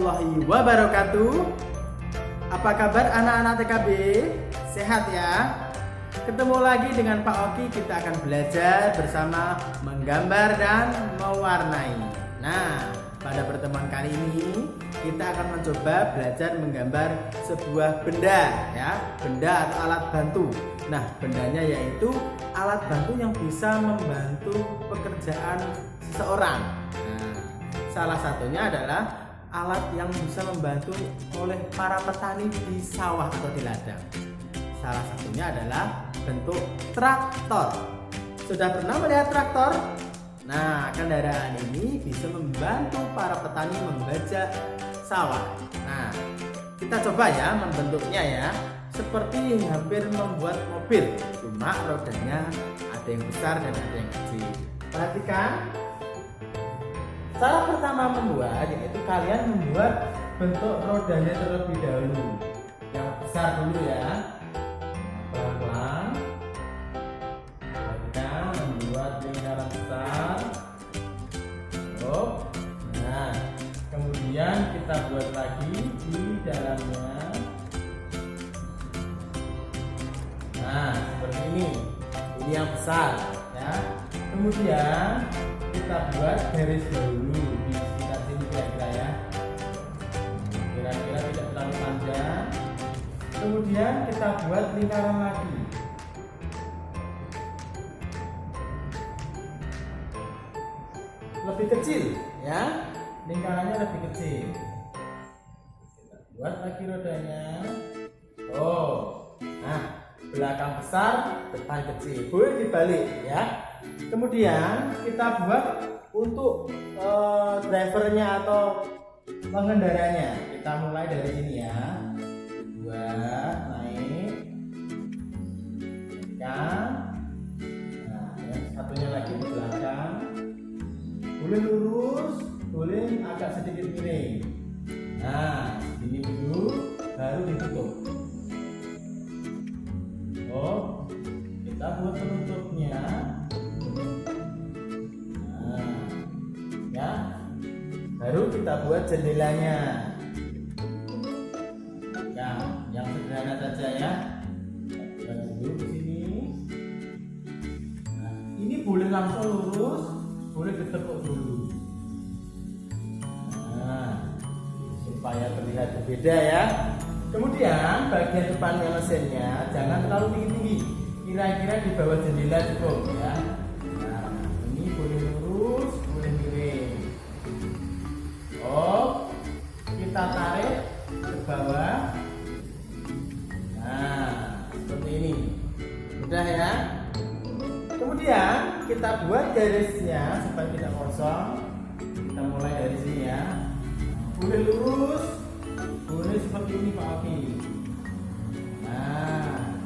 warahmatullahi wabarakatuh. Apa kabar anak-anak TKB? Sehat ya? Ketemu lagi dengan Pak Oki, kita akan belajar bersama menggambar dan mewarnai. Nah, pada pertemuan kali ini kita akan mencoba belajar menggambar sebuah benda ya, benda atau alat bantu. Nah, bendanya yaitu alat bantu yang bisa membantu pekerjaan seseorang. Nah, salah satunya adalah alat yang bisa membantu oleh para petani di sawah atau di ladang. Salah satunya adalah bentuk traktor. Sudah pernah melihat traktor? Nah, kendaraan ini bisa membantu para petani membajak sawah. Nah, kita coba ya membentuknya ya. Seperti hampir membuat mobil, cuma rodanya ada yang besar dan ada yang kecil. Perhatikan. Cara pertama membuat yaitu kalian membuat bentuk rodanya terlebih dahulu. Yang besar dulu ya. Pelan-pelan. Kita membuat lingkaran besar. Nah, kemudian kita buat lagi di dalamnya. Nah, seperti ini. Ini yang besar ya. Kemudian kita buat garis dahulu di sekitar sini kira-kira ya. Kira-kira tidak terlalu panjang. Kemudian kita buat lingkaran lagi. Lebih kecil ya. Lingkarannya lebih kecil. Kita buat lagi rodanya. Nah, belakang besar, depan kecil. Boleh dibalik ya. Kemudian kita buat untuk drivernya atau pengendaranya. Kita mulai dari sini ya. Buat naik. Nah, yang satunya lagi di belakang. Boleh lurus, boleh agak sedikit miring. Nah, ini dulu, baru ditutup. Kita buat penutupnya. Ya, baru kita buat jendelanya. Ya, yang sederhana saja ya. Kita buat dulu di sini. Nah, ini boleh langsung lurus, boleh ditekuk dulu. Nah, supaya terlihat berbeda ya. Kemudian bagian depannya mesinnya jangan terlalu tinggi-tinggi. Kira-kira di bawah jendela cukup ya. Nah, ini boleh lurus, boleh miring. Kita tarik ke bawah. Nah, seperti ini. Mudah ya. Kemudian kita buat garisnya supaya tidak kosong. Kita mulai dari sini ya. Boleh lurus, boleh seperti ini Pak Oki. Nah,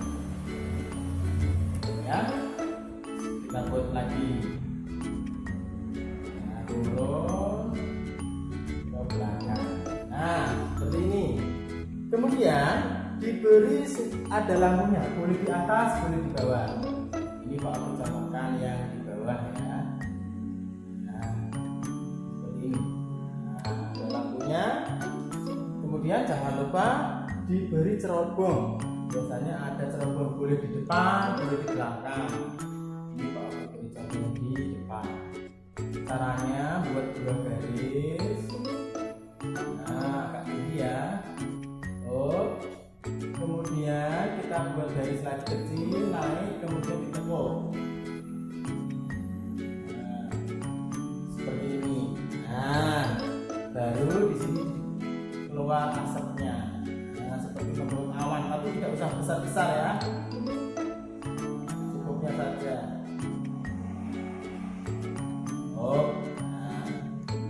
ya, kita buat lagi. Nah, turun ke belakang. Nah, seperti ini. Kemudian diberi ada lampunya, boleh di atas, boleh di bawah. Ini Pak Oki contohkan yang di bawah ya. Nah, seperti ini. Nah, ada lampunya. Kemudian jangan lupa diberi cerobong. Biasanya ada cerobong, boleh di depan, boleh di belakang. Ini Pak Oki beri cerobong di depan. Caranya buat dua garis. Nah, agak tinggi ya. Kemudian kita buat garis lagi kecil, naik, kemudian ditekuk. Nah, seperti ini. Nah, baru di sini keluar asapnya. Nah, seperti membentuk awan, tapi tidak usah besar-besar ya. Cukupnya saja. Nah,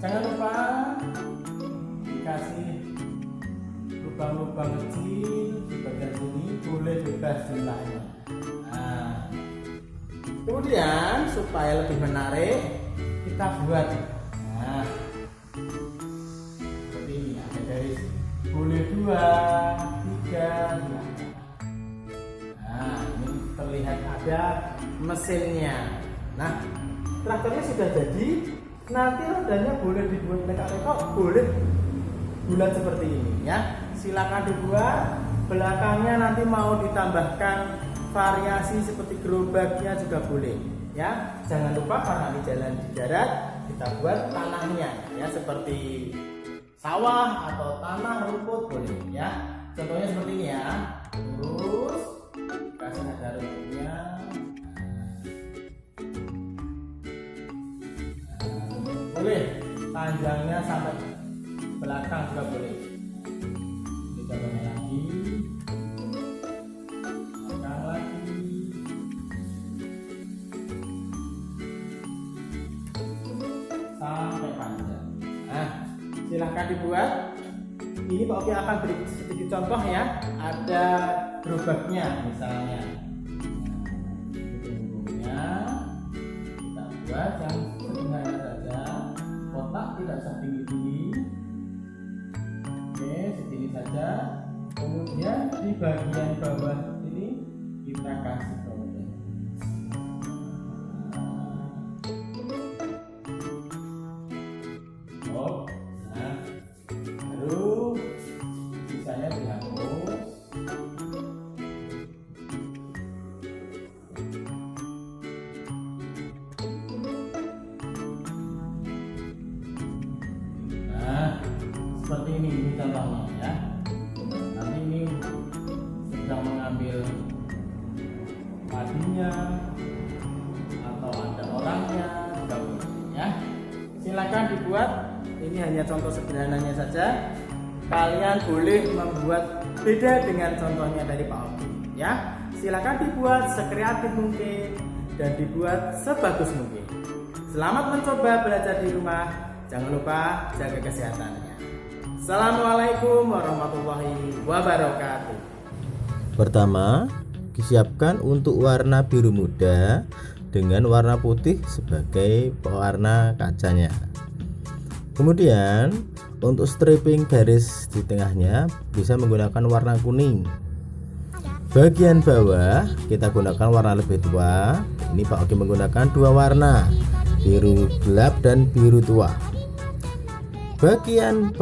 jangan lupa dikasih lubang-lubang kecil di bagian sini, boleh bebas jumlahnya. Nah, kemudian supaya lebih menarik kita buat. Nah, seperti ini ada garis, boleh 2, 3. Nah, ini terlihat ada mesinnya. Nah, traktornya sudah jadi. Nanti rodanya boleh dibuat lekak-lekak, boleh bulat seperti ini ya. Silakan dibuat. Belakangnya nanti mau ditambahkan variasi seperti gerobaknya juga boleh ya. Jangan lupa karena di jalan di darat kita buat tanahnya ya, seperti sawah atau tanah rumput boleh ya. Contohnya seperti ini ya. Terus kasih ada rumputnya. Boleh panjangnya sampai belakang juga boleh. Kita coba lagi. Belakang lagi. Sampai panjang. Nah, silahkan dibuat. Ini Pak Oki akan beri sedikit contoh ya. Ada gerobaknya misalnya. Kita buat yang sederhana saja. Kotak tidak usah tinggi-tinggi. Oke, segini saja. Kemudian di bagian bawah ini kita kasih roda. Oh, nah, baru sisanya dihapus. Seperti ini contohnya ya. Nanti ini sedang mengambil padinya atau ada orangnya juga boleh ya. Silakan dibuat. Ini hanya contoh sederhananya saja. Kalian boleh membuat beda dengan contohnya dari Pak Oki ya. Silakan dibuat sekreatif mungkin dan dibuat sebagus mungkin. Selamat mencoba belajar di rumah. Jangan lupa jaga kesehatannya. Assalamualaikum warahmatullahi wabarakatuh. Pertama, disiapkan untuk warna biru muda dengan warna putih sebagai pewarna kacanya. Kemudian, untuk striping garis di tengahnya bisa menggunakan warna kuning. Bagian bawah kita gunakan warna lebih tua. Ini Pak Oki menggunakan dua warna, biru gelap dan biru tua. Bagian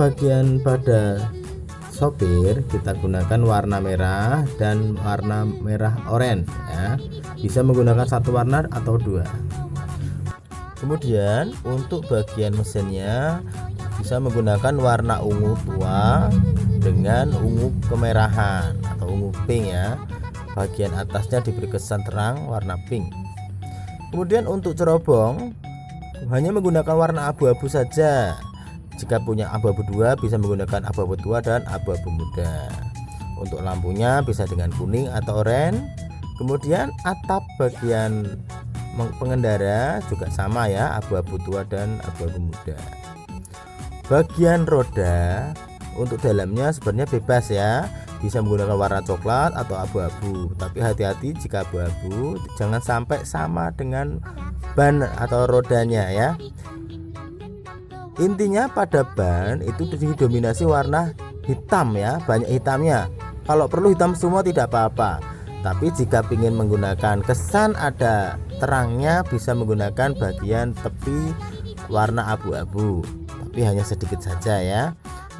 pada sopir kita gunakan warna merah dan warna merah oranye ya. Bisa menggunakan satu warna atau dua. Kemudian untuk bagian mesinnya bisa menggunakan warna ungu tua dengan ungu kemerahan atau ungu pink ya. Bagian atasnya diberi kesan terang warna pink. Kemudian untuk cerobong hanya menggunakan warna abu-abu saja. Jika punya abu-abu dua bisa menggunakan abu-abu tua dan abu-abu muda. Untuk lampunya bisa dengan kuning atau oranye. Kemudian atap bagian pengendara juga sama ya, abu-abu tua dan abu-abu muda. Bagian roda untuk dalamnya sebenarnya bebas ya, bisa menggunakan warna coklat atau abu-abu. Tapi hati-hati jika abu-abu jangan sampai sama dengan ban atau rodanya ya. Intinya pada ban itu didominasi warna hitam ya, banyak hitamnya. Kalau perlu hitam semua tidak apa-apa. Tapi jika ingin menggunakan kesan ada terangnya bisa menggunakan bagian tepi warna abu-abu. Tapi hanya sedikit saja ya,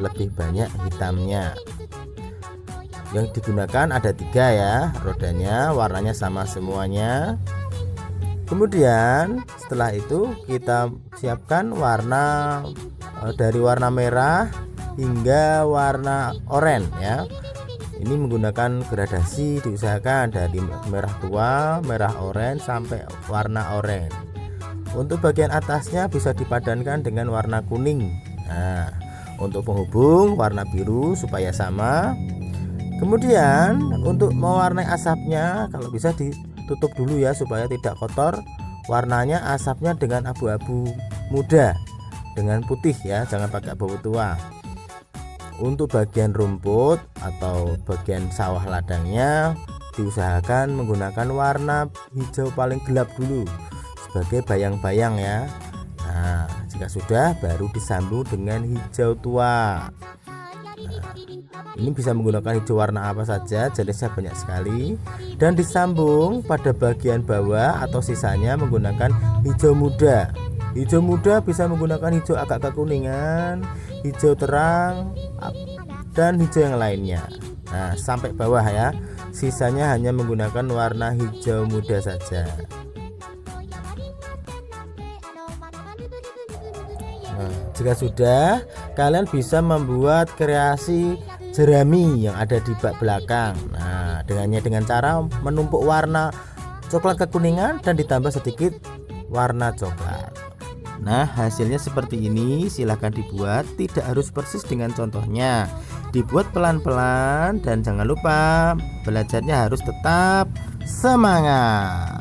lebih banyak hitamnya. Yang digunakan ada 3 ya, rodanya warnanya sama semuanya. Kemudian setelah itu kita siapkan warna dari warna merah hingga warna oranye ya. Ini menggunakan gradasi, diusahakan dari merah tua, merah oranye sampai warna oranye. Untuk bagian atasnya bisa dipadankan dengan warna kuning. Nah, untuk penghubung warna biru supaya sama. Kemudian untuk mewarnai asapnya kalau bisa tutup dulu ya supaya tidak kotor. Warnanya asapnya dengan abu-abu muda dengan putih ya, jangan pakai abu tua. Untuk bagian rumput atau bagian sawah ladangnya diusahakan menggunakan warna hijau paling gelap dulu sebagai bayang-bayang ya. Nah, jika sudah baru disambung dengan hijau tua. Ini bisa menggunakan hijau warna apa saja, jenisnya banyak sekali. Dan disambung pada bagian bawah atau sisanya menggunakan hijau muda. Hijau muda bisa menggunakan hijau agak kekuningan, hijau terang, dan hijau yang lainnya. Nah, sampai bawah ya. Sisanya hanya menggunakan warna hijau muda saja. Nah, jika sudah, kalian bisa membuat kreasi jerami yang ada di bak belakang. Nah, dengan cara menumpuk warna coklat kekuningan dan ditambah sedikit warna coklat. Nah, hasilnya seperti ini. Silahkan dibuat, tidak harus persis dengan contohnya. Dibuat pelan-pelan dan jangan lupa belajarnya harus tetap semangat.